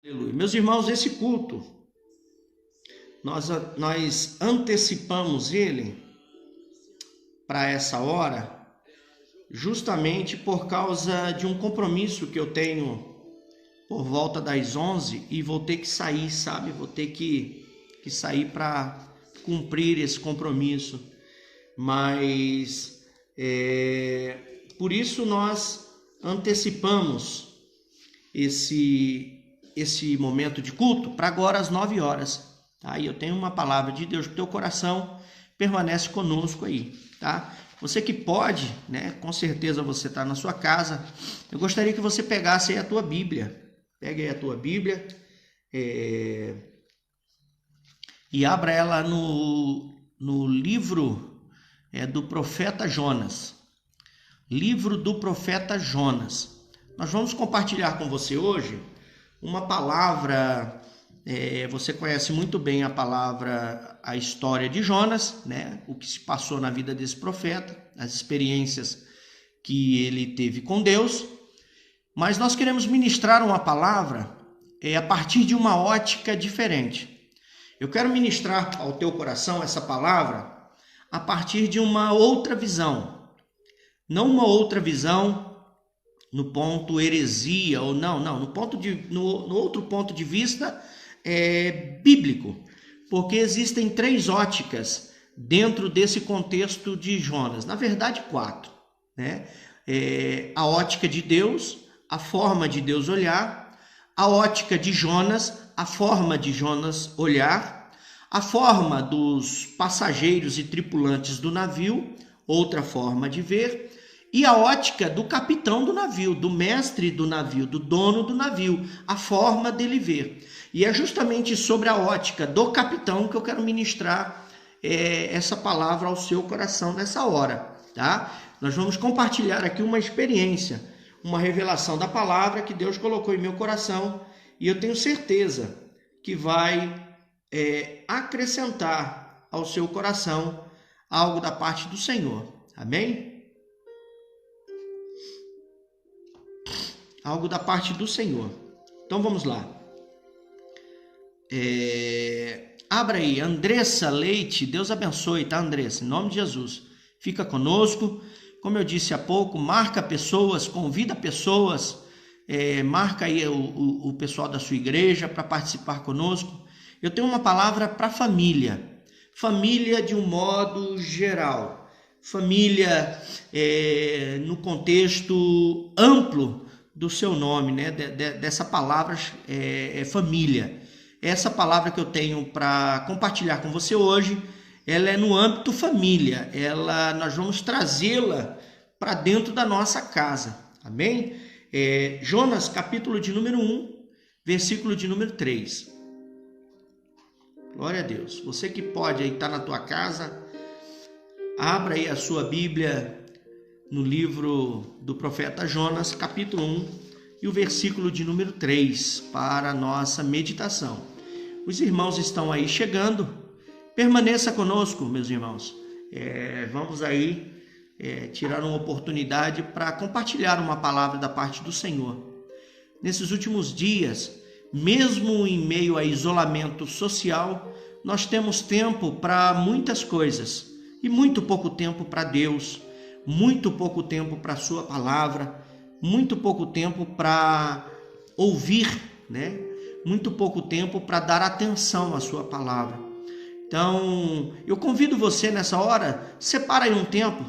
Aleluia. Meus irmãos, esse culto, nós antecipamos ele para essa hora, justamente por causa de um compromisso que eu tenho por volta das 11 e vou ter que sair, sabe? Vou ter que sair para cumprir esse compromisso. Mas, por isso nós antecipamos esse momento de culto para agora às 9 horas. Tá? E eu tenho uma palavra de Deus para o teu coração, permanece conosco aí, tá? Você que pode, né? Com certeza você está na sua casa. Eu gostaria que você pegasse aí a tua Bíblia. Pega aí a tua Bíblia e abra ela no livro do profeta Jonas. Livro do profeta Jonas. Nós vamos compartilhar com você hoje uma palavra. Você conhece muito bem a história de Jonas, né? O que se passou na vida desse profeta, as experiências que ele teve com Deus. Mas nós queremos ministrar uma palavra a partir de uma ótica diferente. Eu quero ministrar ao teu coração essa palavra a partir de uma outra visão. Não uma outra visão no ponto heresia ou não, no outro ponto de vista bíblico, porque existem 3 óticas dentro desse contexto de Jonas, na verdade 4, né? A ótica de Deus, a forma de Deus olhar, a ótica de Jonas, a forma de Jonas olhar, a forma dos passageiros e tripulantes do navio, outra forma de ver, e a ótica do capitão do navio, do mestre do navio, do dono do navio, a forma dele ver. E é justamente sobre a ótica do capitão que eu quero ministrar essa palavra ao seu coração nessa hora, tá? Nós vamos compartilhar aqui uma experiência, uma revelação da palavra que Deus colocou em meu coração e eu tenho certeza que vai acrescentar ao seu coração algo da parte do Senhor. Amém? Algo da parte do Senhor. Então vamos lá. Abra aí, Andressa Leite, Deus abençoe, tá, Andressa? Em nome de Jesus. Fica conosco. Como eu disse há pouco, marca pessoas, convida pessoas, marca aí o pessoal da sua igreja para participar conosco. Eu tenho uma palavra para família. Família de um modo geral. Família no contexto amplo do seu nome, né? Dessa palavra família. Essa palavra que eu tenho para compartilhar com você hoje, ela é no âmbito família. Nós vamos trazê-la para dentro da nossa casa. Amém? Jonas, capítulo de número 1, versículo de número 3. Glória a Deus. Você que pode aí estar na tua casa, abra aí a sua Bíblia no livro do profeta Jonas, capítulo 1, e o versículo de número 3, para a nossa meditação. Os irmãos estão aí chegando, permaneça conosco, meus irmãos. Vamos aí tirar uma oportunidade para compartilhar uma palavra da parte do Senhor. Nesses últimos dias, mesmo em meio a isolamento social, nós temos tempo para muitas coisas e muito pouco tempo para Deus. Muito pouco tempo para a sua palavra, muito pouco tempo para ouvir, né? Muito pouco tempo para dar atenção à sua palavra. Então, eu convido você nessa hora, separa aí um tempo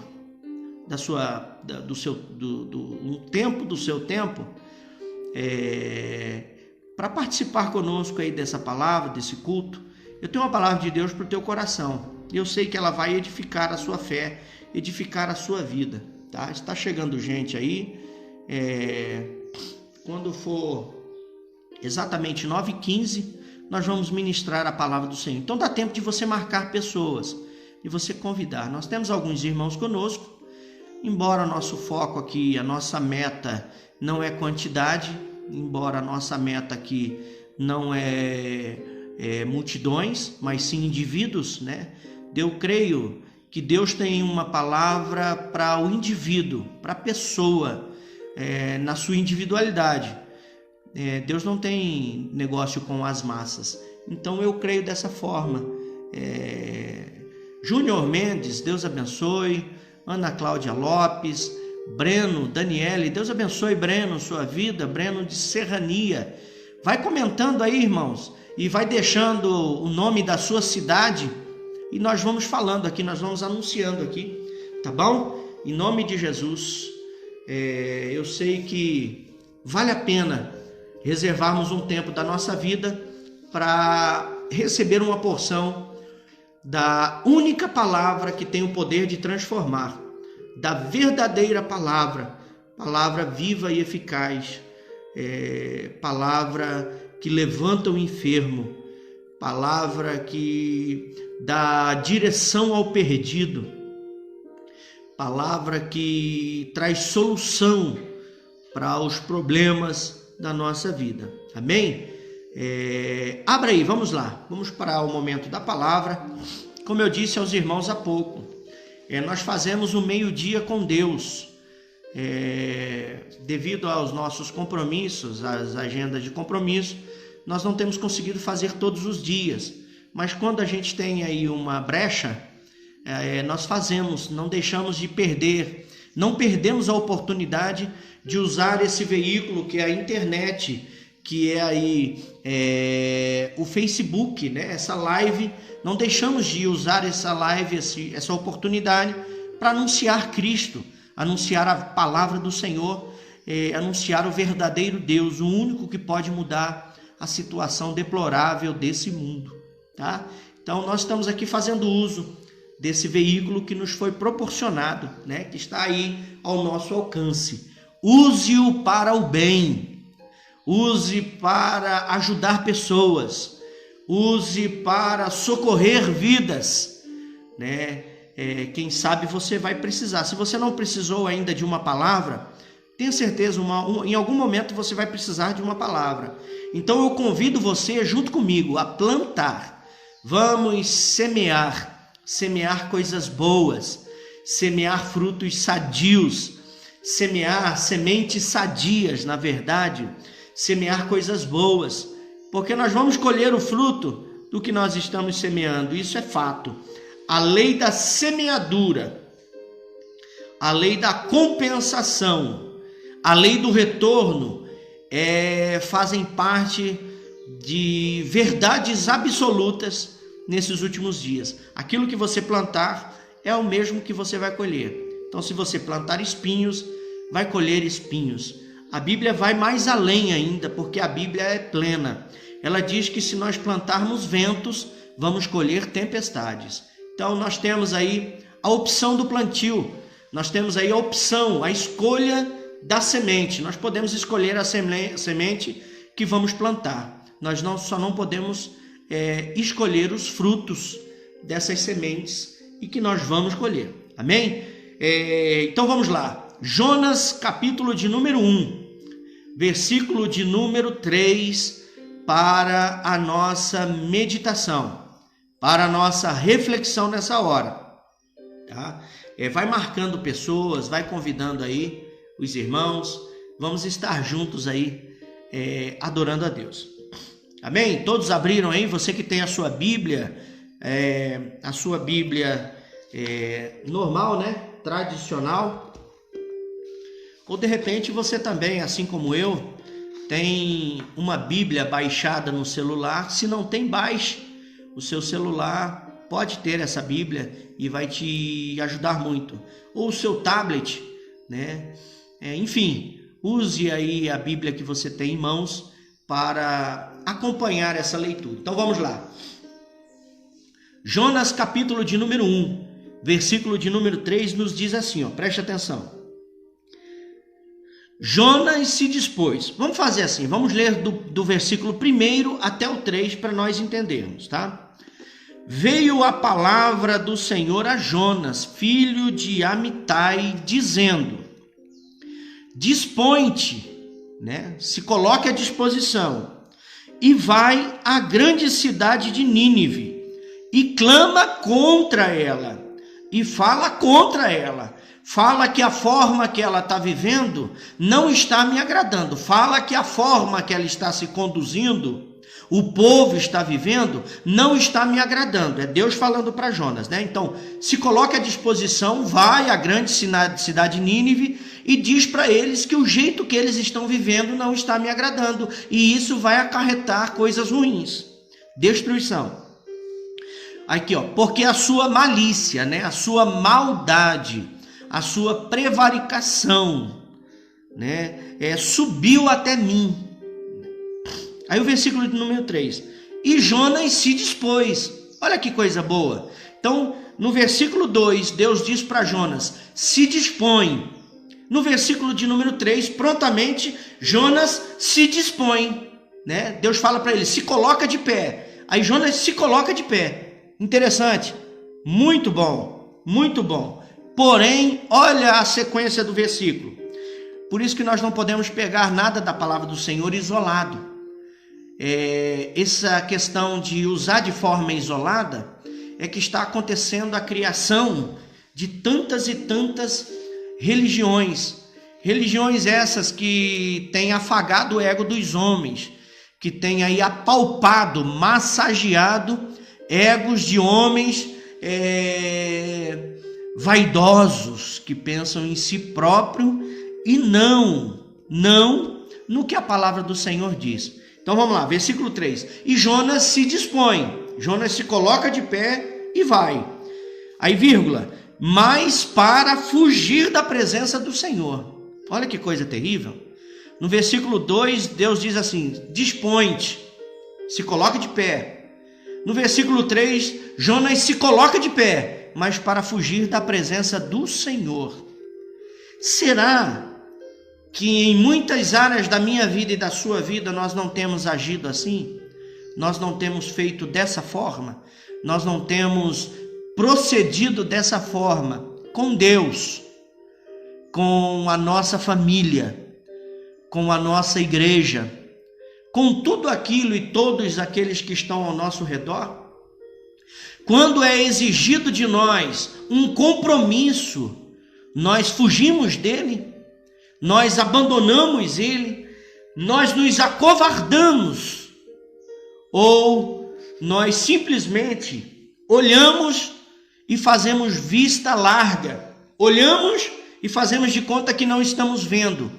um tempo do seu tempo para participar conosco aí dessa palavra, desse culto. Eu tenho uma palavra de Deus para o teu coração. Eu sei que ela vai edificar a sua fé, edificar a sua vida, tá? Está chegando gente aí, quando for exatamente 9h15, nós vamos ministrar a palavra do Senhor. Então dá tempo de você marcar pessoas, de você convidar. Nós temos alguns irmãos conosco, embora o nosso foco aqui, a nossa meta não é quantidade, embora a nossa meta aqui não é multidões, mas sim indivíduos, né? Eu creio que Deus tem uma palavra para o indivíduo, para a pessoa, na sua individualidade. Deus não tem negócio com as massas. Então eu creio dessa forma. Júnior Mendes, Deus abençoe. Ana Cláudia Lopes, Breno, Daniele, Deus abençoe, Breno, sua vida. Breno de Serrania. Vai comentando aí, irmãos, e vai deixando o nome da sua cidade, e nós vamos falando aqui, nós vamos anunciando aqui, tá bom? Em nome de Jesus. Eu sei que vale a pena reservarmos um tempo da nossa vida para receber uma porção da única palavra que tem o poder de transformar, da verdadeira palavra viva e eficaz, palavra que levanta o enfermo, palavra que dá direção ao perdido, palavra que traz solução para os problemas da nossa vida. Amém? Abra aí, vamos lá. Vamos para o momento da palavra. Como eu disse aos irmãos há pouco, nós fazemos o meio-dia com Deus. Devido aos nossos compromissos, às agendas de compromisso, nós não temos conseguido fazer todos os dias. Mas quando a gente tem aí uma brecha, nós fazemos, não deixamos de perder, não perdemos a oportunidade de usar esse veículo que é a internet, que é aí o Facebook, né? Essa live, não deixamos de usar essa live, essa oportunidade para anunciar Cristo, anunciar a palavra do Senhor, anunciar o verdadeiro Deus, o único que pode mudar a situação deplorável desse mundo, tá? Então nós estamos aqui fazendo uso desse veículo que nos foi proporcionado, né? Que está aí ao nosso alcance. Use-o para o bem, use para ajudar pessoas, use para socorrer vidas, né? Quem sabe você vai precisar. Se você não precisou ainda de uma palavra, tenha certeza, em algum momento você vai precisar de uma palavra. Então eu convido você, junto comigo, a plantar. Vamos semear coisas boas, semear frutos sadios, semear sementes sadias, na verdade, semear coisas boas, porque nós vamos colher o fruto do que nós estamos semeando, isso é fato. A lei da semeadura, a lei da compensação, a lei do retorno fazem parte de verdades absolutas nesses últimos dias. Aquilo que você plantar é o mesmo que você vai colher. Então, se você plantar espinhos, vai colher espinhos. A Bíblia vai mais além ainda, porque a Bíblia é plena. Ela diz que se nós plantarmos ventos, vamos colher tempestades. Então, nós temos aí a opção do plantio, nós temos aí a opção, a escolha da semente. Nós podemos escolher a semente que vamos plantar. Nós só não podemos escolher os frutos dessas sementes e que nós vamos colher. Amém? Então vamos lá. Jonas, capítulo de número 1, versículo de número 3, para a nossa meditação, para a nossa reflexão nessa hora, tá? Vai marcando pessoas, vai convidando aí os irmãos, vamos estar juntos aí, adorando a Deus. Amém? Todos abriram aí? Você que tem a sua Bíblia, normal, né? Tradicional. Ou de repente você também, assim como eu, tem uma Bíblia baixada no celular. Se não tem, baixe. O seu celular pode ter essa Bíblia e vai te ajudar muito. Ou o seu tablet, né? Enfim, use aí a Bíblia que você tem em mãos para acompanhar essa leitura. Então vamos lá. Jonas, capítulo de número 1, versículo de número 3, nos diz assim, preste atenção. Jonas se dispôs. Vamos fazer assim, vamos ler do versículo 1 até o 3 para nós entendermos, tá? Veio a palavra do Senhor a Jonas, filho de Amitai, dizendo: dispõe-te, né? Se coloque à disposição e vai à grande cidade de Nínive e clama contra ela e fala contra ela, Fala que a forma que ela está vivendo não está me agradando. Fala que a forma que ela está se conduzindo, o povo está vivendo, não está me agradando. É Deus falando para Jonas, né? Então, se coloca à disposição, vai à grande cidade Nínive e diz para eles que o jeito que eles estão vivendo não está me agradando. E isso vai acarretar coisas ruins. Destruição. Aqui, ó, porque a sua malícia, né? A sua maldade, a sua prevaricação, né? Subiu até mim. Aí o versículo de número 3. E Jonas se dispôs. Olha que coisa boa. Então, no versículo 2, Deus diz para Jonas, se dispõe. No versículo de número 3, prontamente, Jonas se dispõe, né? Deus fala para ele, se coloca de pé. Aí Jonas se coloca de pé. Interessante. Muito bom. Muito bom. Porém, olha a sequência do versículo. Por isso que nós não podemos pegar nada da palavra do Senhor isolado. Essa questão de usar de forma isolada é que está acontecendo a criação de tantas e tantas religiões. Religiões essas que têm afagado o ego dos homens, que têm aí apalpado, massageado egos de homens vaidosos, que pensam em si próprio e não no que a palavra do Senhor diz. Então vamos lá, versículo 3. E Jonas se dispõe, Jonas se coloca de pé e vai. Aí, vírgula, mas para fugir da presença do Senhor. Olha que coisa terrível. No versículo 2, Deus diz assim, dispõe-te, se coloca de pé. No versículo 3, Jonas se coloca de pé, mas para fugir da presença do Senhor. Será que em muitas áreas da minha vida e da sua vida nós não temos agido assim? Nós não temos feito dessa forma? Nós não temos procedido dessa forma com Deus, com a nossa família, com a nossa igreja, com tudo aquilo e todos aqueles que estão ao nosso redor? Quando é exigido de nós um compromisso, nós fugimos dele? Nós abandonamos ele, nós nos acovardamos, ou nós simplesmente olhamos e fazemos vista larga, olhamos e fazemos de conta que não estamos vendo,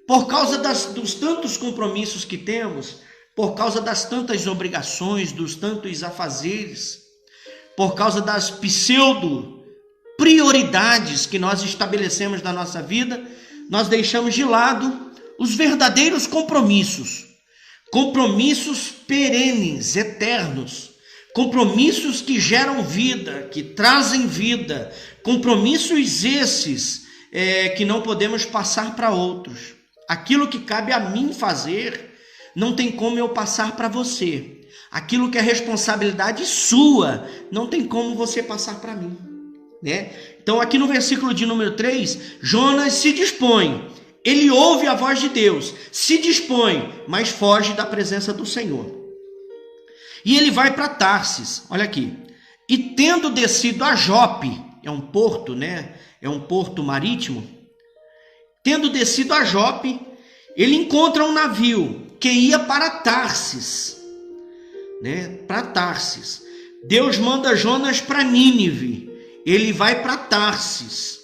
por causa dos tantos compromissos que temos, por causa das tantas obrigações, dos tantos afazeres, por causa das pseudo-prioridades que nós estabelecemos na nossa vida, nós deixamos de lado os verdadeiros compromissos, compromissos perenes, eternos, compromissos que geram vida, que trazem vida, compromissos esses que não podemos passar para outros. Aquilo que cabe a mim fazer, não tem como eu passar para você. Aquilo que é responsabilidade sua, não tem como você passar para mim, né? Então aqui no versículo de número 3, Jonas se dispõe, ele ouve a voz de Deus, se dispõe, mas foge da presença do Senhor. E ele vai para Tarsis, olha aqui, e tendo descido a Jope, é um porto, né? É um porto marítimo. Tendo descido a Jope, ele encontra um navio que ia para Tarsis, né? Para Tarsis. Deus manda Jonas para Nínive. Ele vai para Tarsis,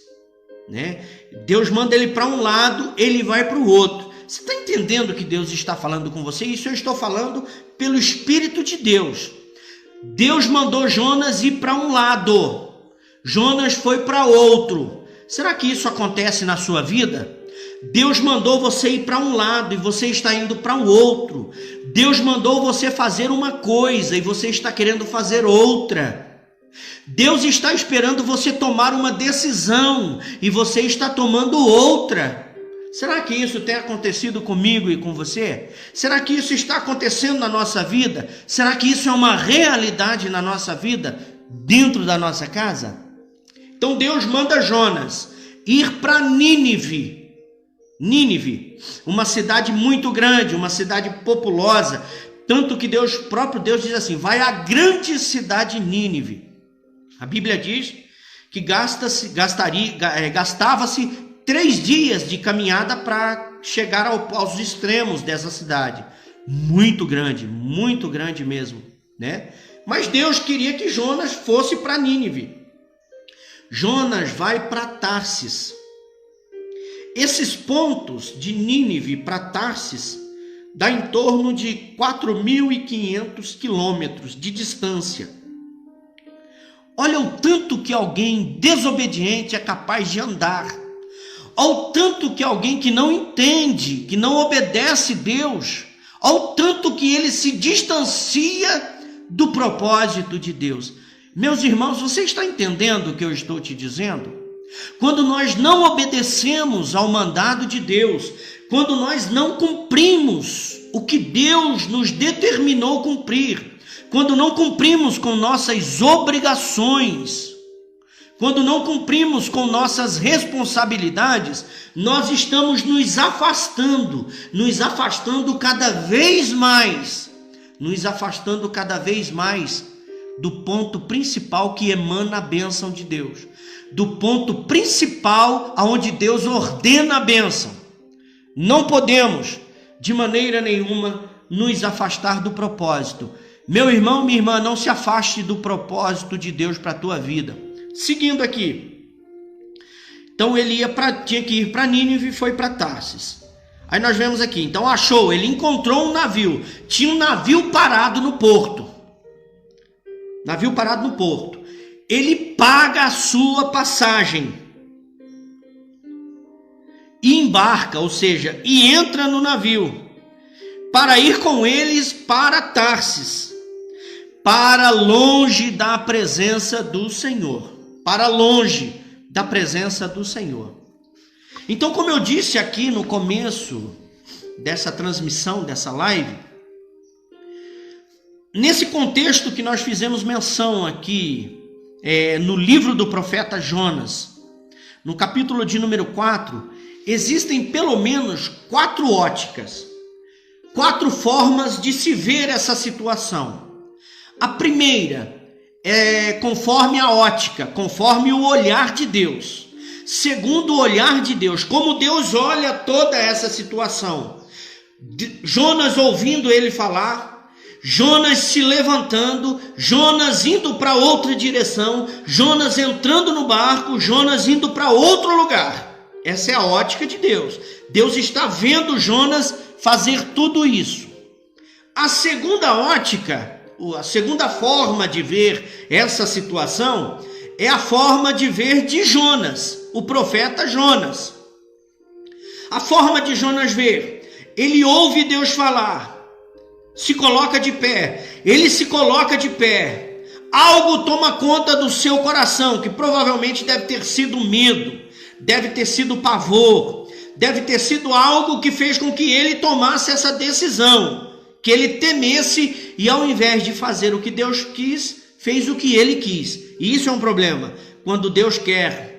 né? Deus manda ele para um lado, ele vai para o outro. Você está entendendo que Deus está falando com você? Isso eu estou falando pelo Espírito de Deus. Deus mandou Jonas ir para um lado, Jonas foi para outro. Será que isso acontece na sua vida? Deus mandou você ir para um lado e você está indo para o outro. Deus mandou você fazer uma coisa e você está querendo fazer outra. Deus está esperando você tomar uma decisão e você está tomando outra. Será que isso tem acontecido comigo e com você? Será que isso está acontecendo na nossa vida? Será que isso é uma realidade na nossa vida, dentro da nossa casa? Então Deus manda Jonas ir para Nínive. Nínive, uma cidade muito grande, uma cidade populosa, tanto que próprio Deus diz assim, vai à grande cidade Nínive. A Bíblia diz que gastava-se 3 dias de caminhada para chegar aos extremos dessa cidade. Muito grande mesmo, né? Mas Deus queria que Jonas fosse para Nínive. Jonas vai para Tarsis. Esses pontos de Nínive para Tarsis dá em torno de 4.500 quilômetros de distância. Olha o tanto que alguém desobediente é capaz de andar. Olha o tanto que alguém que não entende, que não obedece Deus, olha o tanto que ele se distancia do propósito de Deus. Meus irmãos, você está entendendo o que eu estou te dizendo? Quando nós não obedecemos ao mandado de Deus, quando nós não cumprimos o que Deus nos determinou cumprir, quando não cumprimos com nossas obrigações, quando não cumprimos com nossas responsabilidades, nós estamos nos afastando cada vez mais do ponto principal que emana a bênção de Deus, do ponto principal aonde Deus ordena a bênção. Não podemos, de maneira nenhuma, nos afastar do propósito. Meu irmão, minha irmã, não se afaste do propósito de Deus para a tua vida. Seguindo aqui. Então ele tinha que ir para Nínive e foi para Tarsis. Aí nós vemos aqui, então ele encontrou um navio. Tinha um navio parado no porto. Ele paga a sua passagem. E embarca, ou seja, e entra no navio. Para ir com eles para Tarsis. Para longe da presença do Senhor. Para longe da presença do Senhor. Então, como eu disse aqui no começo dessa transmissão, dessa live, nesse contexto que nós fizemos menção aqui, no livro do profeta Jonas, no capítulo de número 4, existem pelo menos 4 óticas, 4 formas de se ver essa situação. A primeira é conforme a ótica, conforme o olhar de Deus. Segundo o olhar de Deus, como Deus olha toda essa situação. Jonas ouvindo ele falar, Jonas se levantando, Jonas indo para outra direção, Jonas entrando no barco, Jonas indo para outro lugar. Essa é a ótica de Deus. Deus está vendo Jonas fazer tudo isso. A segunda ótica, a segunda forma de ver essa situação é a forma de ver de Jonas, o profeta Jonas. A forma de Jonas ver, ele ouve Deus falar, se coloca de pé, ele se coloca de pé, algo toma conta do seu coração, que provavelmente deve ter sido medo, deve ter sido pavor, deve ter sido algo que fez com que ele tomasse essa decisão, que ele temesse e ao invés de fazer o que Deus quis, fez o que ele quis. E isso é um problema. Quando Deus quer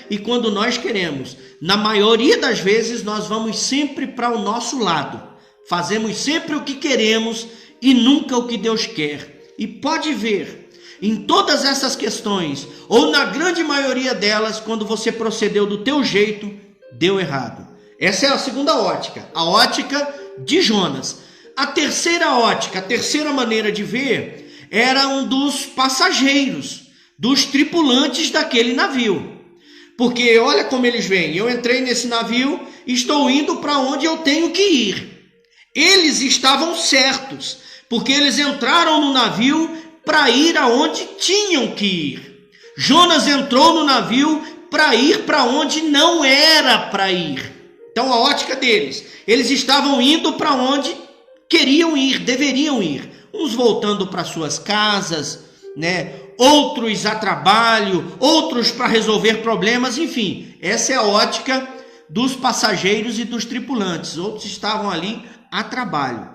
e quando nós queremos, na maioria das vezes nós vamos sempre para o nosso lado. Fazemos sempre o que queremos e nunca o que Deus quer. E pode ver, em todas essas questões, ou na grande maioria delas, quando você procedeu do teu jeito, deu errado. Essa é a segunda ótica, a ótica de Jonas. A terceira ótica, a terceira maneira de ver, era um dos passageiros, dos tripulantes daquele navio. Porque olha como eles veem, eu entrei nesse navio, estou indo para onde eu tenho que ir. Eles estavam certos, porque eles entraram no navio para ir aonde tinham que ir. Jonas entrou no navio para ir para onde não era para ir. Então a ótica deles, eles estavam indo para onde queriam ir, deveriam ir. Uns voltando para suas casas, né? Outros a trabalho, outros para resolver problemas, enfim. Essa é a ótica dos passageiros e dos tripulantes. Outros estavam ali a trabalho.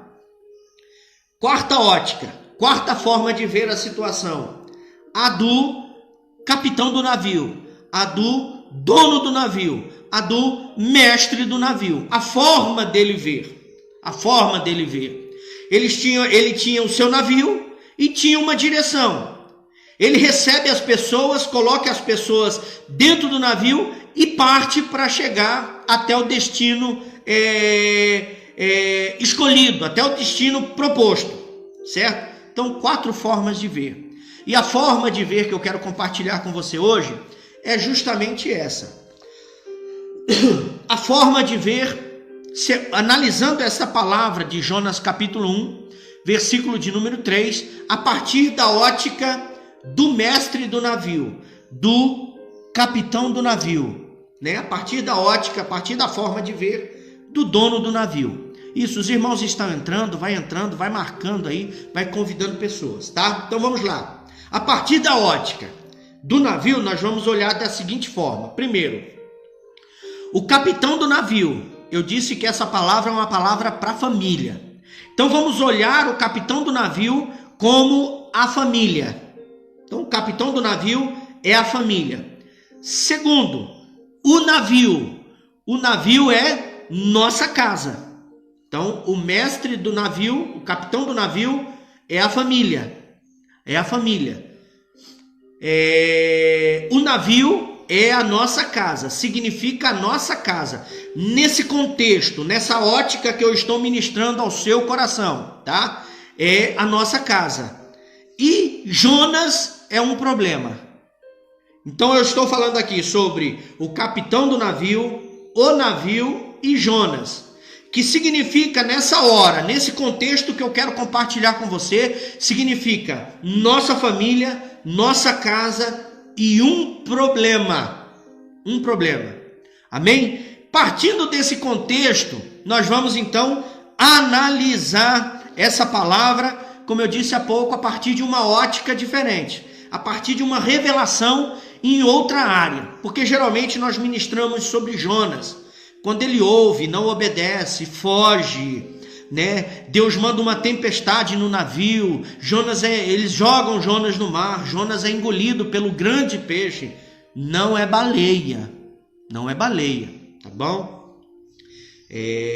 Quarta ótica, quarta forma de ver a situação. A do capitão do navio, a do dono do navio, a do mestre do navio. A forma dele ver. A forma dele ver. Ele tinha o seu navio e tinha uma direção. Ele recebe as pessoas, coloca as pessoas dentro do navio e parte para chegar até o destino escolhido, até o destino proposto, certo? Então, 4 formas de ver. E a forma de ver que eu quero compartilhar com você hoje é justamente essa. A forma de ver, analisando essa palavra de Jonas capítulo 1, versículo de número 3, a partir da ótica do mestre do navio, do capitão do navio, né? A partir da ótica, a partir da forma de ver do dono do navio. Isso, os irmãos estão entrando, vai marcando aí, vai convidando pessoas, tá? Então vamos lá. A partir da ótica do navio, nós vamos olhar da seguinte forma. Primeiro, o capitão do navio. Eu disse que essa palavra é uma palavra para família. Então vamos olhar o capitão do navio como a família. Então o capitão do navio é a família. Segundo, o navio. O navio é nossa casa. Então o mestre do navio, o capitão do navio é a família. É a família. O navio é a nossa casa, significa a nossa casa. Nesse contexto, nessa ótica que eu estou ministrando ao seu coração, tá? É a nossa casa. E Jonas é um problema. Então eu estou falando aqui sobre o capitão do navio, o navio e Jonas. Que significa nessa hora, nesse contexto que eu quero compartilhar com você, significa nossa família, nossa casa e um problema. Um problema. Amém? Partindo desse contexto, nós vamos então analisar essa palavra, como eu disse há pouco, a partir de uma ótica diferente, a partir de uma revelação em outra área, porque geralmente nós ministramos sobre Jonas. Quando ele ouve, não obedece, foge, né? Deus manda uma tempestade no navio, eles jogam Jonas no mar, Jonas é engolido pelo grande peixe. Não é baleia, tá bom?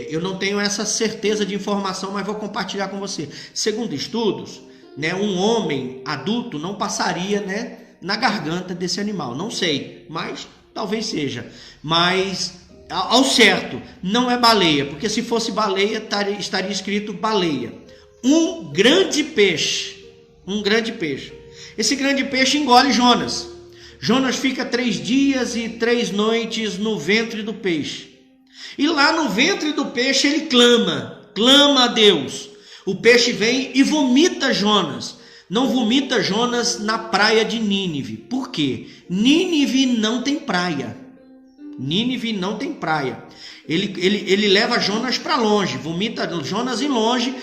Eu não tenho essa certeza de informação, mas vou compartilhar com você. Segundo estudos, né, um homem adulto não passaria, né, na garganta desse animal. Não sei, mas talvez seja. Mas ao certo, não é baleia, porque se fosse baleia, estaria escrito baleia. Um grande peixe. Esse grande peixe engole Jonas. Jonas fica 3 dias e 3 noites no ventre do peixe. E lá no ventre do peixe ele clama a Deus. O peixe vem e vomita Jonas. Não vomita Jonas na praia de Nínive. Por quê? Nínive não tem praia. Ele leva Jonas para longe, vomita Jonas em longe,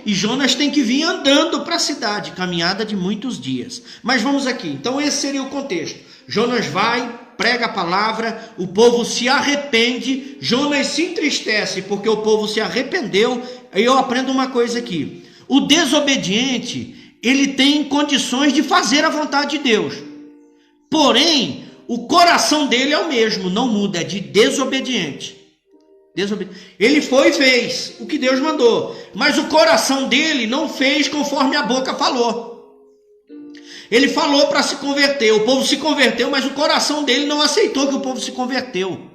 e Jonas tem que vir andando para a cidade, caminhada de muitos dias. Mas vamos aqui, então esse seria o contexto. Jonas vai, prega a palavra, o povo se arrepende, Jonas se entristece porque o povo se arrependeu. E eu aprendo uma coisa aqui: o desobediente, ele tem condições de fazer a vontade de Deus, porém o coração dele é o mesmo, não muda, é de desobediente. Ele foi e fez o que Deus mandou, mas o coração dele não fez conforme a boca falou. Ele falou para se converter, o povo se converteu, mas o coração dele não aceitou que o povo se converteu.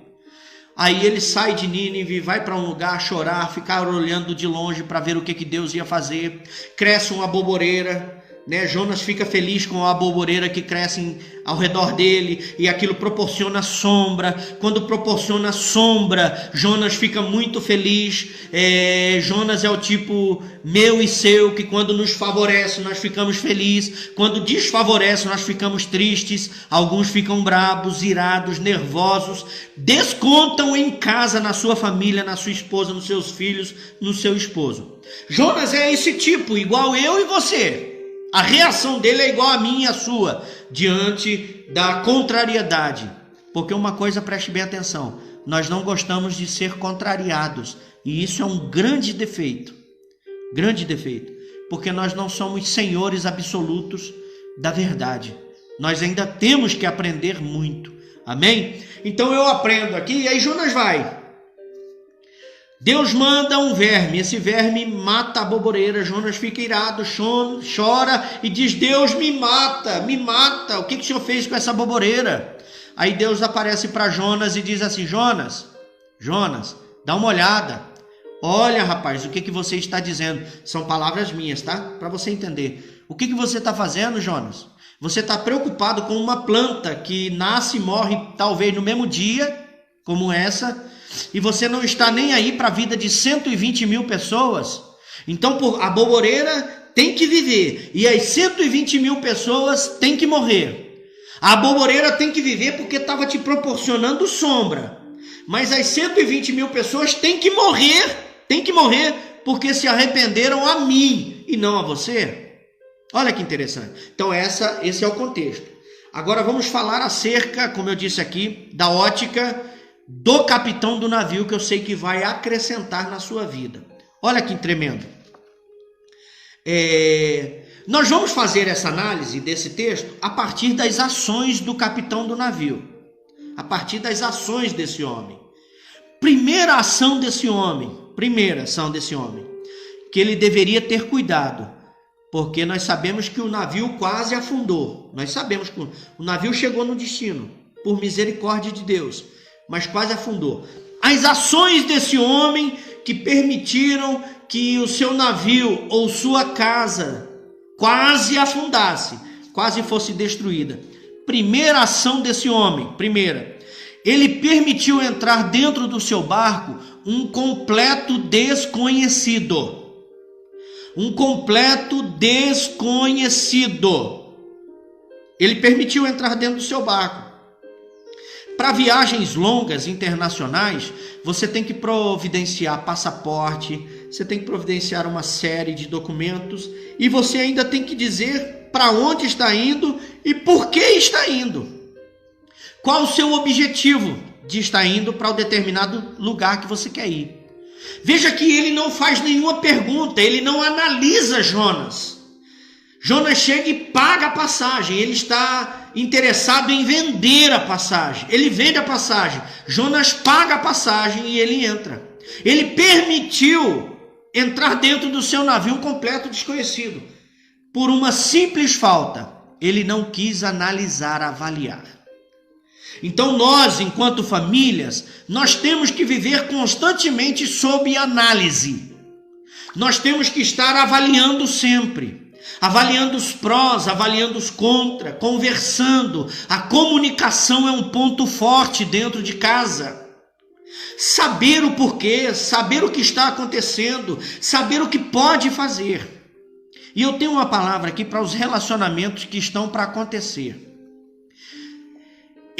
Aí ele sai de Nínive, vai para um lugar chorar, ficar olhando de longe para ver o que Deus ia fazer. Cresce uma aboboreira, né? Jonas fica feliz com a aboboreira que cresce ao redor dele, e aquilo proporciona sombra. Quando proporciona sombra, Jonas fica muito feliz. Jonas é o tipo meu e seu, que quando nos favorece nós ficamos felizes, quando desfavorece nós ficamos tristes. Alguns ficam bravos, irados, nervosos, descontam em casa, na sua família, na sua esposa, nos seus filhos, no seu esposo. Jonas é esse tipo, igual eu e você. A reação dele é igual a minha e a sua, diante da contrariedade. Porque uma coisa, preste bem atenção, nós não gostamos de ser contrariados, e isso é um grande defeito, porque nós não somos senhores absolutos da verdade. Nós ainda temos que aprender muito, amém? Então eu aprendo aqui, e aí Jonas vai. Deus manda um verme, esse verme mata a boboreira. Jonas fica irado, chora e diz: Deus, me mata, o que o Senhor fez com essa boboreira? Aí Deus aparece para Jonas e diz assim: Jonas, dá uma olhada, olha, rapaz, o que você está dizendo? São palavras minhas, tá? Para você entender. O que você está fazendo, Jonas? Você está preocupado com uma planta que nasce e morre talvez no mesmo dia, como essa, e você não está nem aí para a vida de 120 mil pessoas. Então a boboreira tem que viver e as 120 mil pessoas têm que morrer. A boboreira tem que viver porque estava te proporcionando sombra, mas as 120 mil pessoas têm que morrer porque se arrependeram a mim e não a você. Olha que interessante. Então esse é o contexto. Agora vamos falar acerca, como eu disse aqui, da ótica do capitão do navio, que eu sei que vai acrescentar na sua vida. Olha que tremendo. Nós vamos fazer essa análise desse texto a partir das ações do capitão do navio. A partir das ações desse homem. Primeira ação desse homem, que ele deveria ter cuidado. Porque nós sabemos que o navio quase afundou. Nós sabemos que o navio chegou no destino, por misericórdia de Deus, mas quase afundou. As ações desse homem que permitiram que o seu navio ou sua casa quase afundasse, quase fosse destruída. Primeira ação desse homem, ele permitiu entrar dentro do seu barco um completo desconhecido. Ele permitiu entrar dentro do seu barco. Para viagens longas, internacionais, você tem que providenciar passaporte, você tem que providenciar uma série de documentos e você ainda tem que dizer para onde está indo e por que está indo. Qual o seu objetivo de estar indo para o determinado lugar que você quer ir. Veja que ele não faz nenhuma pergunta, ele não analisa Jonas. Jonas chega e paga a passagem, ele está interessado em vender a passagem. Ele vende a passagem, Jonas paga a passagem e ele entra. Ele permitiu entrar dentro do seu navio um completo desconhecido. Por uma simples falta, ele não quis analisar, avaliar. Então nós, enquanto famílias, nós temos que viver constantemente sob análise. Nós temos que estar avaliando sempre, avaliando os prós, avaliando os contras, conversando. A comunicação é um ponto forte dentro de casa. Saber o porquê, saber o que está acontecendo, saber o que pode fazer. E eu tenho uma palavra aqui para os relacionamentos que estão para acontecer.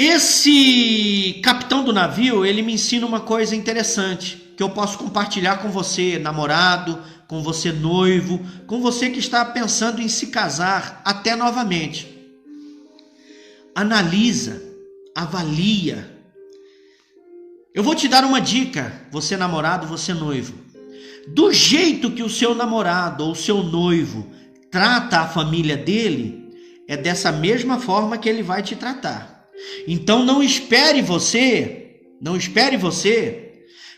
Esse capitão do navio, ele me ensina uma coisa interessante, que eu posso compartilhar com você, namorado, com você, noivo, com você que está pensando em se casar até novamente. Analisa, avalia. Eu vou te dar uma dica, você namorado, você noivo. Do jeito que o seu namorado ou o seu noivo trata a família dele, é dessa mesma forma que ele vai te tratar. Então não espere você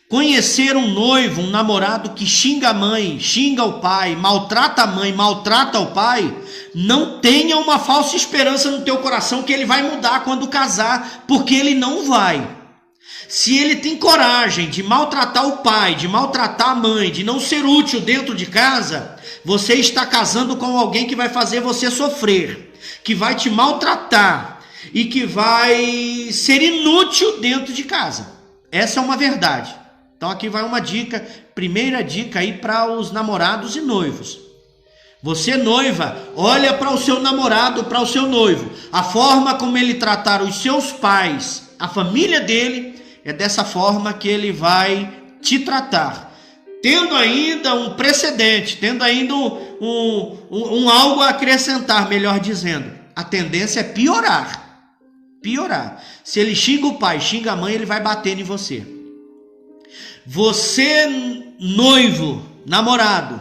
conhecer um noivo, um namorado que xinga a mãe, xinga o pai, maltrata a mãe, maltrata o pai. Não tenha uma falsa esperança no teu coração que ele vai mudar quando casar, porque ele não vai. Se ele tem coragem de maltratar o pai, de maltratar a mãe, de não ser útil dentro de casa, você está casando com alguém que vai fazer você sofrer, que vai te maltratar e que vai ser inútil dentro de casa. Essa é uma verdade. Então aqui vai uma dica, primeira dica aí para os namorados e noivos. Você, noiva, olha para o seu namorado, para o seu noivo. A forma como ele tratar os seus pais, a família dele, é dessa forma que ele vai te tratar. Tendo ainda um precedente, tendo ainda um algo a acrescentar, melhor dizendo. A tendência é piorar. Se ele xinga o pai, xinga a mãe, ele vai bater em você. Você, noivo, namorado,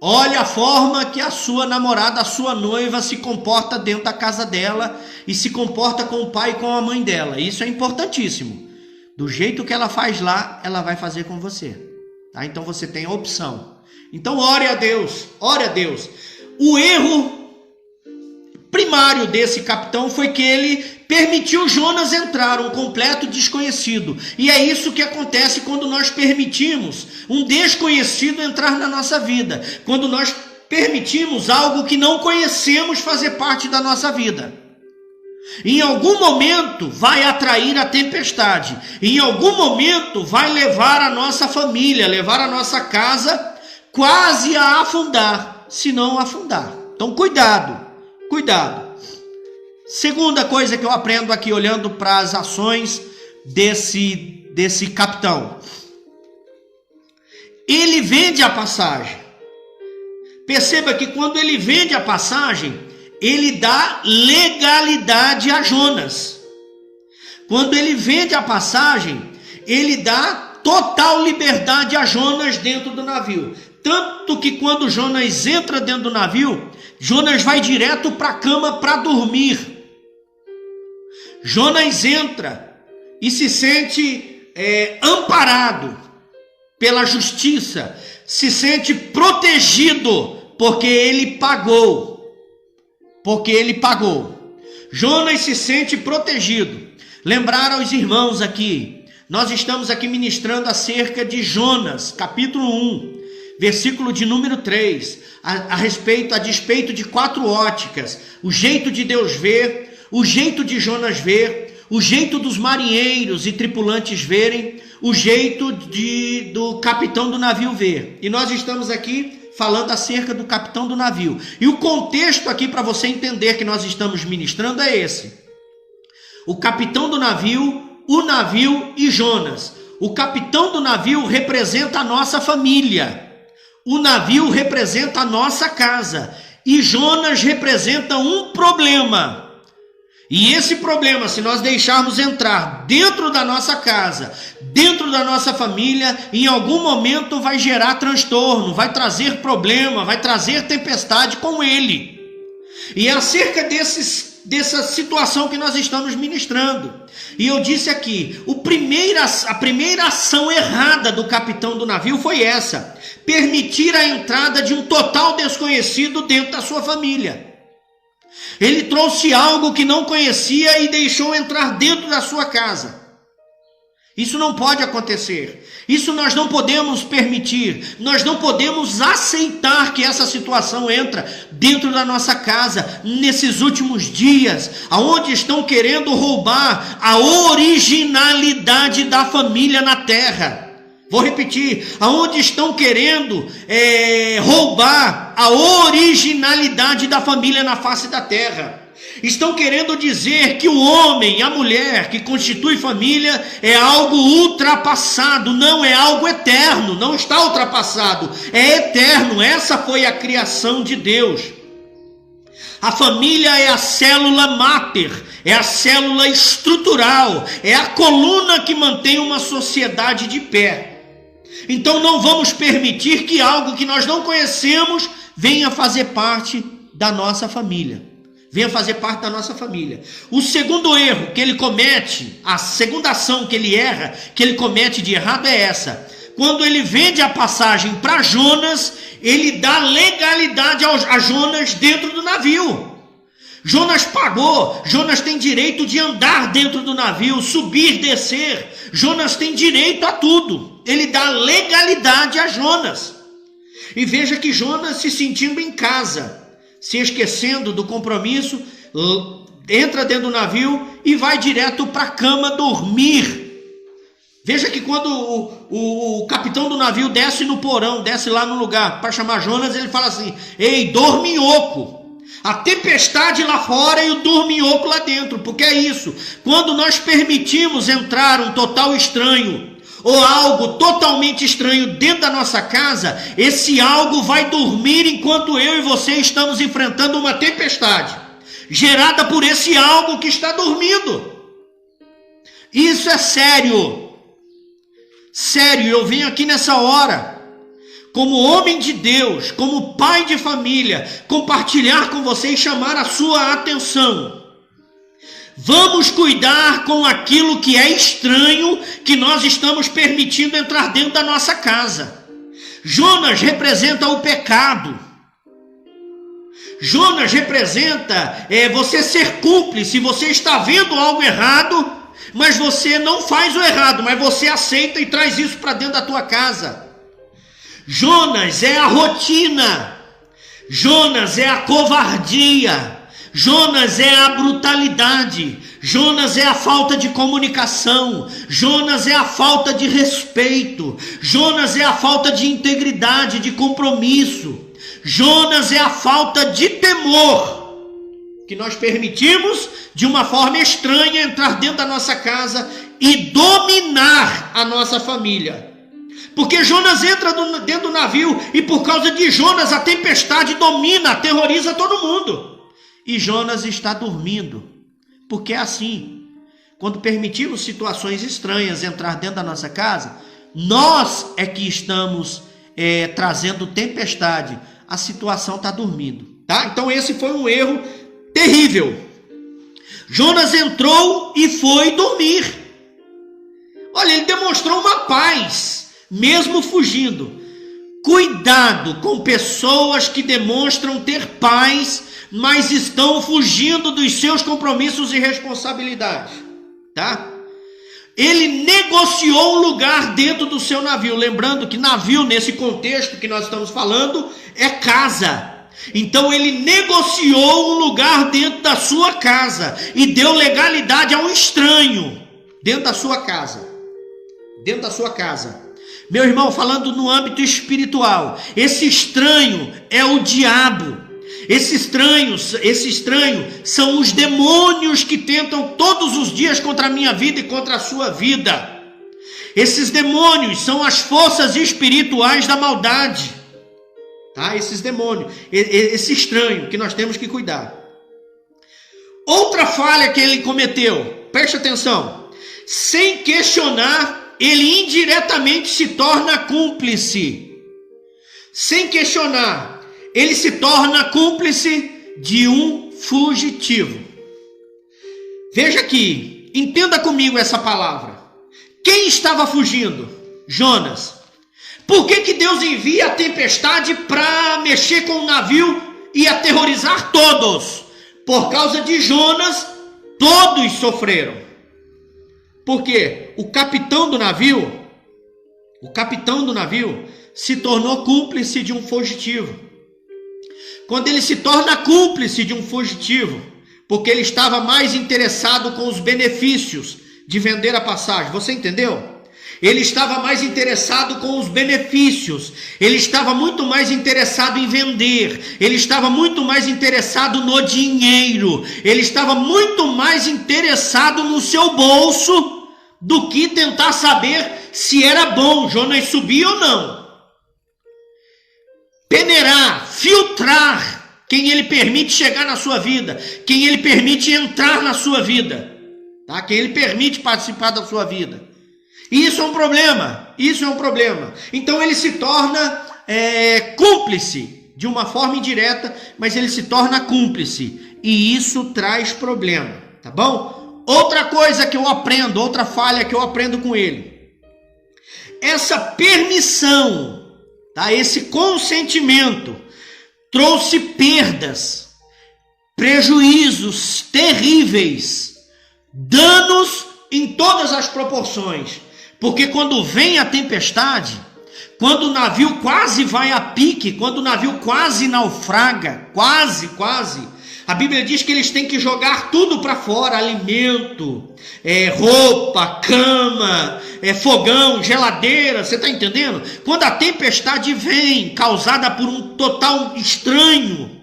olha a forma que a sua namorada, a sua noiva se comporta dentro da casa dela e se comporta com o pai e com a mãe dela. Isso é importantíssimo. Do jeito que ela faz lá, ela vai fazer com você. Tá? Então você tem a opção. Então ore a Deus, ore a Deus. O erro primário desse capitão foi que ele permitiu Jonas entrar, um completo desconhecido. E é isso que acontece quando nós permitimos um desconhecido entrar na nossa vida. Quando nós permitimos algo que não conhecemos fazer parte da nossa vida. Em algum momento vai atrair a tempestade. Em algum momento vai levar a nossa família, levar a nossa casa quase a afundar, se não afundar. Então cuidado, cuidado. Segunda coisa que eu aprendo aqui olhando para as ações desse capitão. Ele vende a passagem. Perceba que quando ele vende a passagem, ele dá legalidade a Jonas. Quando ele vende a passagem, ele dá total liberdade a Jonas dentro do navio. Tanto que quando Jonas entra dentro do navio, Jonas vai direto para a cama para dormir. Jonas entra e se sente amparado pela justiça, se sente protegido, porque ele pagou. Jonas se sente protegido. Lembrar aos irmãos aqui, nós estamos aqui ministrando acerca de Jonas, capítulo 1, versículo de número 3, a despeito de 4 óticas: o jeito de Deus ver, o jeito de Jonas ver, o jeito dos marinheiros e tripulantes verem, o jeito do capitão do navio ver. E nós estamos aqui falando acerca do capitão do navio. E o contexto aqui para você entender que nós estamos ministrando é esse: o capitão do navio, o navio e Jonas. O capitão do navio representa a nossa família. O navio representa a nossa casa. E Jonas representa um problema. E esse problema, se nós deixarmos entrar dentro da nossa casa, dentro da nossa família, em algum momento vai gerar transtorno, vai trazer problema, vai trazer tempestade com ele. E é acerca dessa situação que nós estamos ministrando. E eu disse aqui, a primeira ação errada do capitão do navio foi essa: permitir a entrada de um total desconhecido dentro da sua família. Ele trouxe algo que não conhecia e deixou entrar dentro da sua casa. Isso não pode acontecer. Isso nós não podemos permitir. Nós não podemos aceitar que essa situação entra dentro da nossa casa nesses últimos dias, aonde estão querendo roubar a originalidade da família na terra. Vou repetir: aonde estão querendo roubar a originalidade da família na face da terra. Estão querendo dizer que o homem e a mulher que constitui família é algo ultrapassado. Não, é algo eterno, não está ultrapassado, é eterno. Essa foi a criação de Deus. A família é a célula máter, é a célula estrutural, é a coluna que mantém uma sociedade de pé. Então não vamos permitir que algo que nós não conhecemos venha fazer parte da nossa família. O segundo erro que ele comete, a segunda ação que ele erra, que ele comete de errado é essa: quando ele vende a passagem para Jonas, ele dá legalidade a Jonas dentro do navio. Jonas pagou, Jonas tem direito de andar dentro do navio, subir, descer. Jonas tem direito a tudo. Ele dá legalidade a Jonas. E veja que Jonas, se sentindo em casa, se esquecendo do compromisso, entra dentro do navio e vai direto para a cama dormir. Veja que quando o capitão do navio desce no porão, desce lá no lugar para chamar Jonas, ele fala assim: ei, dorminhoco, a tempestade lá fora e o dorminhoco lá dentro. Porque é isso, quando nós permitimos entrar um total estranho ou algo totalmente estranho dentro da nossa casa, esse algo vai dormir enquanto eu e você estamos enfrentando uma tempestade gerada por esse algo que está dormindo. Isso é sério. Sério, eu venho aqui nessa hora, como homem de Deus, como pai de família, compartilhar com você e chamar a sua atenção. Vamos cuidar com aquilo que é estranho, que nós estamos permitindo entrar dentro da nossa casa. Jonas representa o pecado. Jonas representa você ser cúmplice. Você está vendo algo errado, mas você não faz o errado, mas você aceita e traz isso para dentro da tua casa. Jonas é a rotina. Jonas é a covardia. Jonas é a brutalidade. Jonas é a falta de comunicação. Jonas é a falta de respeito. Jonas é a falta de integridade, de compromisso. Jonas é a falta de temor que nós permitimos de uma forma estranha entrar dentro da nossa casa e dominar a nossa família. Porque Jonas entra dentro do navio e por causa de Jonas a tempestade domina, aterroriza todo mundo. E Jonas está dormindo. Porque é assim. Quando permitimos situações estranhas entrar dentro da nossa casa, nós é que estamos trazendo tempestade. A situação está dormindo, tá? Então esse foi um erro terrível. Jonas entrou e foi dormir. Olha, ele demonstrou uma paz, mesmo fugindo. Cuidado com pessoas que demonstram ter paz, mas estão fugindo dos seus compromissos e responsabilidades, tá? Ele negociou um lugar dentro do seu navio. Lembrando que navio, nesse contexto que nós estamos falando, é casa. Então ele negociou um lugar dentro da sua casa e deu legalidade a um estranho dentro da sua casa. Dentro da sua casa. Meu irmão, falando no âmbito espiritual, esse estranho é o diabo. Esse estranho são os demônios que tentam todos os dias contra a minha vida e contra a sua vida. Esses demônios são as forças espirituais da maldade. Tá? Esses demônios, esse estranho que nós temos que cuidar. Outra falha que ele cometeu, preste atenção. Sem questionar, ele indiretamente se torna cúmplice. Sem questionar, ele se torna cúmplice de um fugitivo. Veja aqui, entenda comigo essa palavra. Quem estava fugindo? Jonas. Por que Deus envia a tempestade para mexer com o navio e aterrorizar todos? Por causa de Jonas, todos sofreram. Por quê? O capitão do navio se tornou cúmplice de um fugitivo. Quando ele se torna cúmplice de um fugitivo, porque ele estava mais interessado com os benefícios de vender a passagem, você entendeu? Ele estava mais interessado com os benefícios, ele estava muito mais interessado em vender, ele estava muito mais interessado no dinheiro, ele estava muito mais interessado no seu bolso do que tentar saber se era bom Jonas subir ou não. Peneirar, filtrar quem ele permite chegar na sua vida, quem ele permite entrar na sua vida, tá? Quem ele permite participar da sua vida. E isso é um problema, Então ele se torna cúmplice, de uma forma indireta, mas ele se torna cúmplice, e isso traz problema, tá bom? Outra coisa que eu aprendo, outra falha que eu aprendo com ele, essa permissão, tá? Esse consentimento trouxe perdas, prejuízos terríveis, danos em todas as proporções. Porque quando vem a tempestade, quando o navio quase vai a pique, quando o navio quase naufraga, quase, a Bíblia diz que eles têm que jogar tudo para fora, alimento, roupa, cama, fogão, geladeira, você está entendendo? Quando a tempestade vem, causada por um total estranho,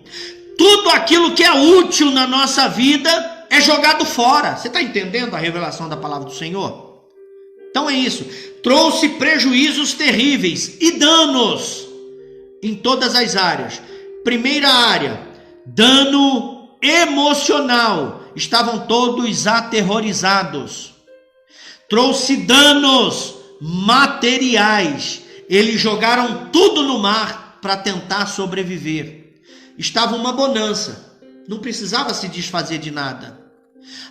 tudo aquilo que é útil na nossa vida é jogado fora. Você está entendendo a revelação da palavra do Senhor? Então é isso, trouxe prejuízos terríveis e danos em todas as áreas. Primeira área, dano emocional, estavam todos aterrorizados. Trouxe danos materiais, eles jogaram tudo no mar para tentar sobreviver. Estava uma bonança, não precisava se desfazer de nada.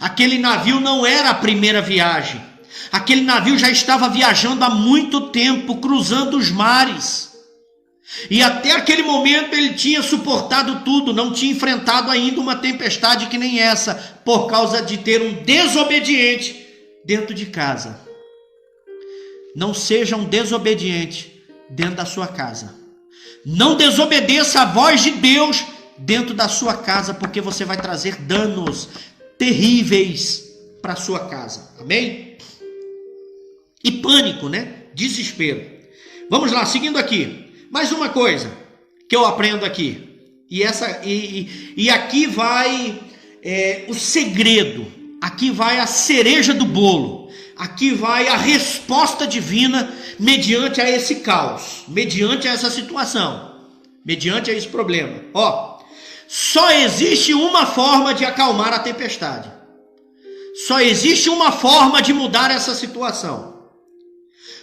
Aquele navio não era a primeira viagem. Aquele navio já estava viajando há muito tempo, cruzando os mares. E até aquele momento ele tinha suportado tudo, não tinha enfrentado ainda uma tempestade que nem essa, por causa de ter um desobediente dentro de casa. Não seja um desobediente dentro da sua casa. Não desobedeça a voz de Deus dentro da sua casa, porque você vai trazer danos terríveis para a sua casa. Amém? E pânico, né? Desespero. Vamos lá, seguindo aqui. Mais uma coisa que eu aprendo aqui. E aqui vai o segredo. Aqui vai a cereja do bolo. Aqui vai a resposta divina mediante a esse caos, mediante a essa situação, mediante a esse problema. Só existe uma forma de acalmar a tempestade. Só existe uma forma de mudar essa situação.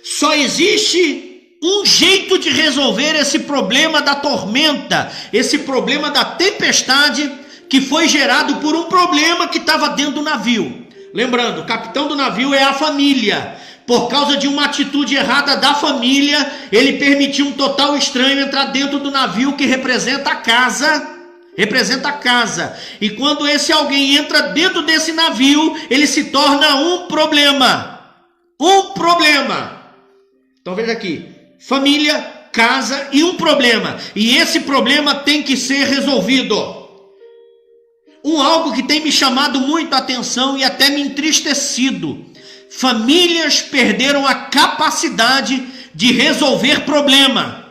Só existe um jeito de resolver esse problema da tormenta, esse problema da tempestade que foi gerado por um problema que estava dentro do navio. Lembrando, o capitão do navio é a família. Por causa de uma atitude errada da família, ele permitiu um total estranho entrar dentro do navio que representa a casa. Representa a casa. E quando esse alguém entra dentro desse navio, ele se torna um problema. Um problema. Então veja aqui. Família, casa e um problema. E esse problema tem que ser resolvido. Algo que tem me chamado muito a atenção e até me entristecido. Famílias perderam a capacidade de resolver problema.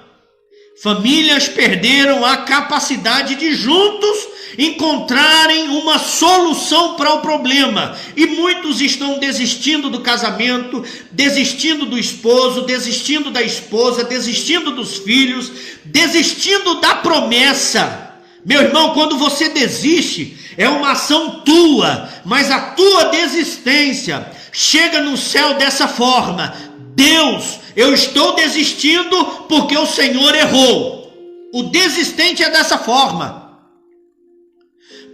Famílias perderam a capacidade de juntos encontrarem uma solução para o problema. E muitos estão desistindo do casamento, desistindo do esposo, desistindo da esposa, desistindo dos filhos, desistindo da promessa. Meu irmão, quando você desiste, é uma ação tua, mas a tua desistência chega no céu dessa forma: Deus, eu estou desistindo porque o Senhor errou. O desistente é dessa forma,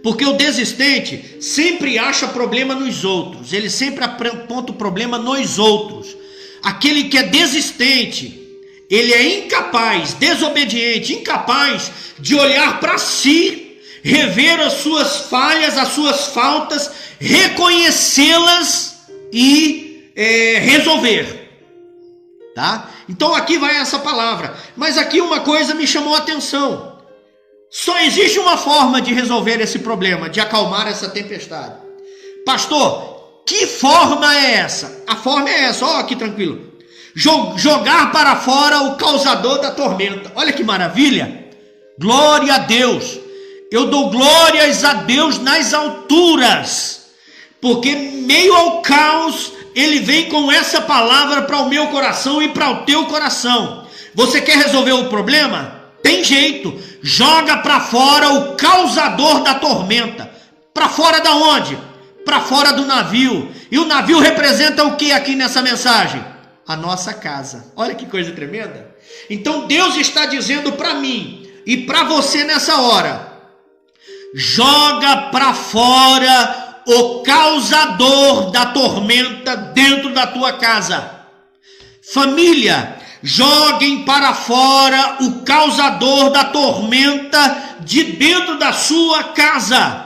porque o desistente sempre acha problema nos outros, ele sempre aponta o problema nos outros. Aquele que é desistente, ele é incapaz, desobediente, incapaz de olhar para si, rever as suas falhas, as suas faltas, reconhecê-las e resolver. Tá? Então aqui vai essa palavra. Mas aqui uma coisa me chamou a atenção. Só existe uma forma de resolver esse problema, de acalmar essa tempestade. Pastor, que forma é essa? A forma é essa, ó, aqui tranquilo. Jogar para fora o causador da tormenta. Olha que maravilha. Glória a Deus. Eu dou glórias a Deus nas alturas, porque meio ao caos ele vem com essa palavra para o meu coração e para o teu coração. Você quer resolver o problema? Tem jeito. Joga para fora o causador da tormenta. Para fora da onde? Para fora do navio. E o navio representa o que aqui nessa mensagem? A nossa casa. Olha que coisa tremenda. Então Deus está dizendo para mim e para você nessa hora: joga para fora o causador da tormenta dentro da tua casa. Família, joguem para fora o causador da tormenta de dentro da sua casa.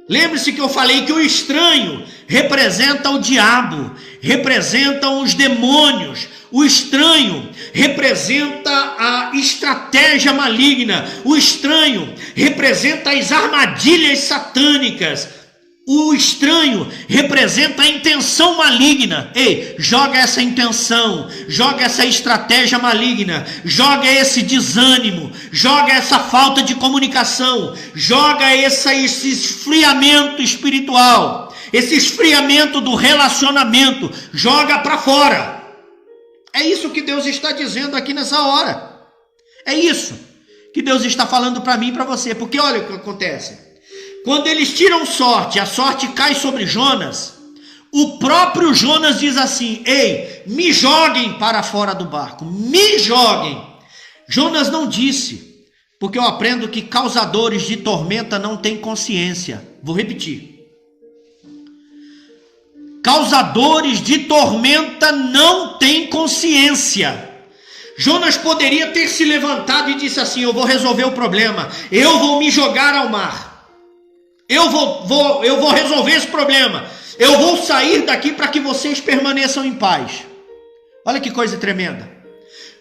Lembre-se que eu falei que o estranho representa o diabo, representam os demônios. O estranho representa a estratégia maligna. O estranho representa as armadilhas satânicas. O estranho representa a intenção maligna. Ei, joga essa intenção, joga essa estratégia maligna, joga esse desânimo, joga essa falta de comunicação, joga esse esfriamento espiritual, esse esfriamento do relacionamento, joga para fora. É isso que Deus está dizendo aqui nessa hora. É isso que Deus está falando para mim e para você. Porque olha o que acontece. Quando eles tiram sorte, a sorte cai sobre Jonas, o próprio Jonas diz assim: ei, me joguem para fora do barco, me joguem. Jonas não disse, porque eu aprendo que causadores de tormenta não têm consciência. Vou repetir. Causadores de tormenta não têm consciência. Jonas poderia ter se levantado e disse assim: eu vou resolver o problema, eu vou me jogar ao mar, eu vou resolver esse problema, eu vou sair daqui para que vocês permaneçam em paz. Olha que coisa tremenda.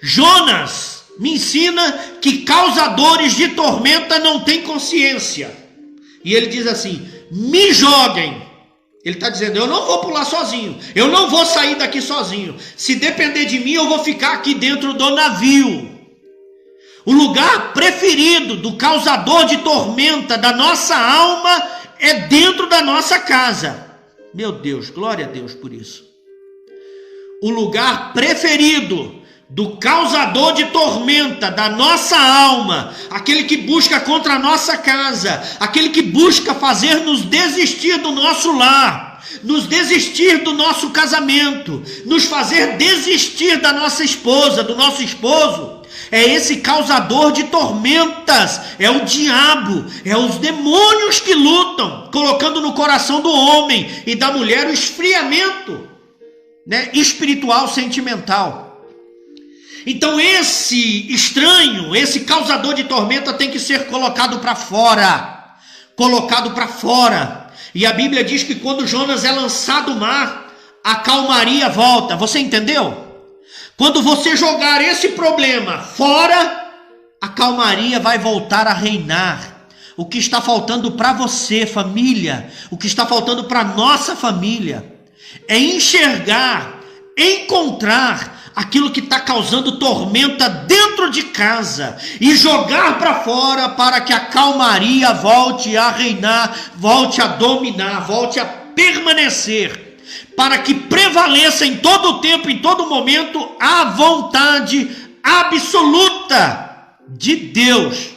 Jonas me ensina que causadores de tormenta não têm consciência. E ele diz assim: me joguem. Ele está dizendo: eu não vou pular sozinho, eu não vou sair daqui sozinho. Se depender de mim, eu vou ficar aqui dentro do navio. O lugar preferido do causador de tormenta da nossa alma é dentro da nossa casa. Meu Deus, glória a Deus por isso. O lugar preferido do causador de tormenta da nossa alma, aquele que busca contra a nossa casa, aquele que busca fazer-nos desistir do nosso lar, nos desistir do nosso casamento, nos fazer desistir da nossa esposa, do nosso esposo, é esse causador de tormentas, é o diabo, é os demônios que lutam, colocando no coração do homem e da mulher o esfriamento, espiritual, sentimental. Então esse estranho, esse causador de tormenta tem que ser colocado para fora, E a Bíblia diz que quando Jonas é lançado no mar, a calmaria volta. Você entendeu? Quando você jogar esse problema fora, a calmaria vai voltar a reinar. O que está faltando para você, família, o que está faltando para nossa família, é enxergar, encontrar aquilo que está causando tormenta dentro de casa e jogar para fora para que a calmaria volte a reinar, volte a dominar, volte a permanecer, para que prevaleça em todo o tempo, em todo momento, a vontade absoluta de Deus.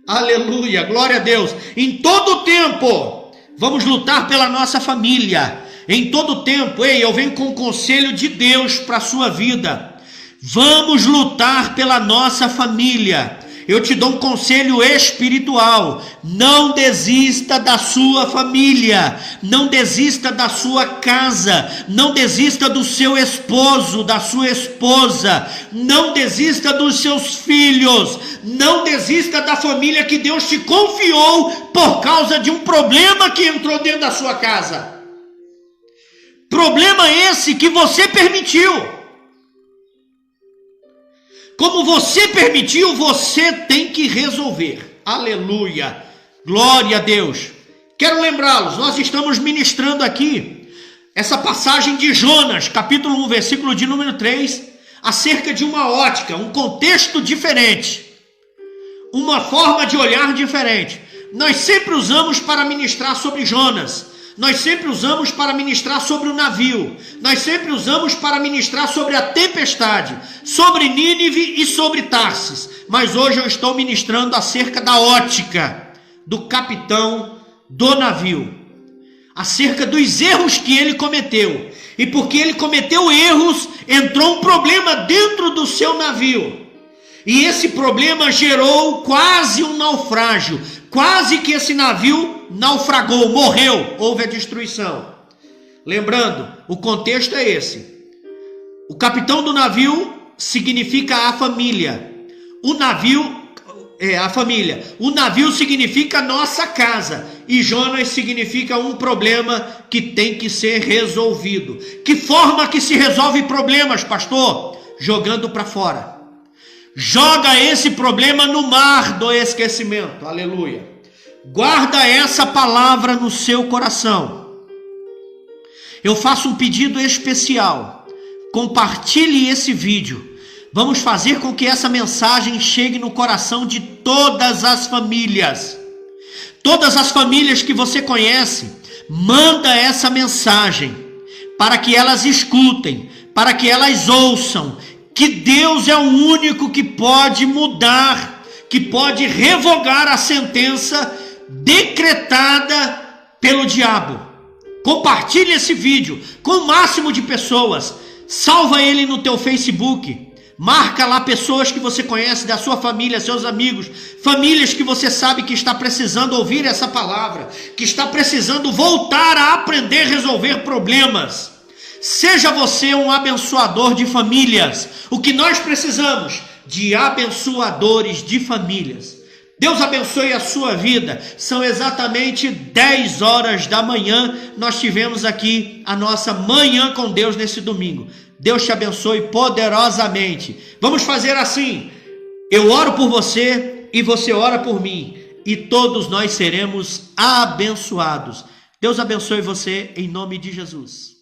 Aleluia, glória a Deus. Em todo o tempo, vamos lutar pela nossa família. Em todo tempo, eu venho com o conselho de Deus para a sua vida. Vamos lutar pela nossa família. Eu te dou um conselho espiritual: não desista da sua família, não desista da sua casa, não desista do seu esposo, da sua esposa, não desista dos seus filhos, não desista da família que Deus te confiou por causa de um problema que entrou dentro da sua casa. Problema esse que você permitiu. Como você permitiu, você tem que resolver. Aleluia. Glória a Deus. Quero lembrá-los, nós estamos ministrando aqui essa passagem de Jonas, capítulo 1, versículo de número 3, acerca de uma ótica, um contexto diferente, uma forma de olhar diferente. Nós sempre usamos para ministrar sobre Jonas. Nós sempre usamos para ministrar sobre o navio. Nós sempre usamos para ministrar sobre a tempestade, sobre Nínive e sobre Tarsis. Mas hoje eu estou ministrando acerca da ótica do capitão do navio, acerca dos erros que ele cometeu. E porque ele cometeu erros, entrou um problema dentro do seu navio. E esse problema gerou quase um naufrágio. Quase que esse navio naufragou, morreu, houve a destruição. Lembrando, o contexto é esse. O capitão do navio significa a família. O navio é a família. O navio significa nossa casa. E Jonas significa um problema que tem que ser resolvido. Que forma que se resolve problemas, pastor? Jogando para fora. Joga esse problema no mar do esquecimento. Aleluia. Guarda essa palavra no seu coração. Eu faço um pedido especial. Compartilhe esse vídeo. Vamos fazer com que essa mensagem chegue no coração de todas as famílias. Todas as famílias que você conhece, manda essa mensagem para que elas escutem, para que elas ouçam que Deus é o único que pode mudar, que pode revogar a sentença decretada pelo diabo. Compartilhe esse vídeo com o máximo de pessoas. Salva ele no teu Facebook. Marca lá pessoas que você conhece, da sua família, seus amigos, famílias que você sabe que está precisando ouvir essa palavra, que está precisando voltar a aprender a resolver problemas. Seja você um abençoador de famílias. O que nós precisamos? De abençoadores de famílias. Deus abençoe a sua vida. São exatamente 10 horas da manhã. Nós tivemos aqui a nossa Manhã com Deus nesse domingo. Deus te abençoe poderosamente. Vamos fazer assim. Eu oro por você e você ora por mim. E todos nós seremos abençoados. Deus abençoe você em nome de Jesus.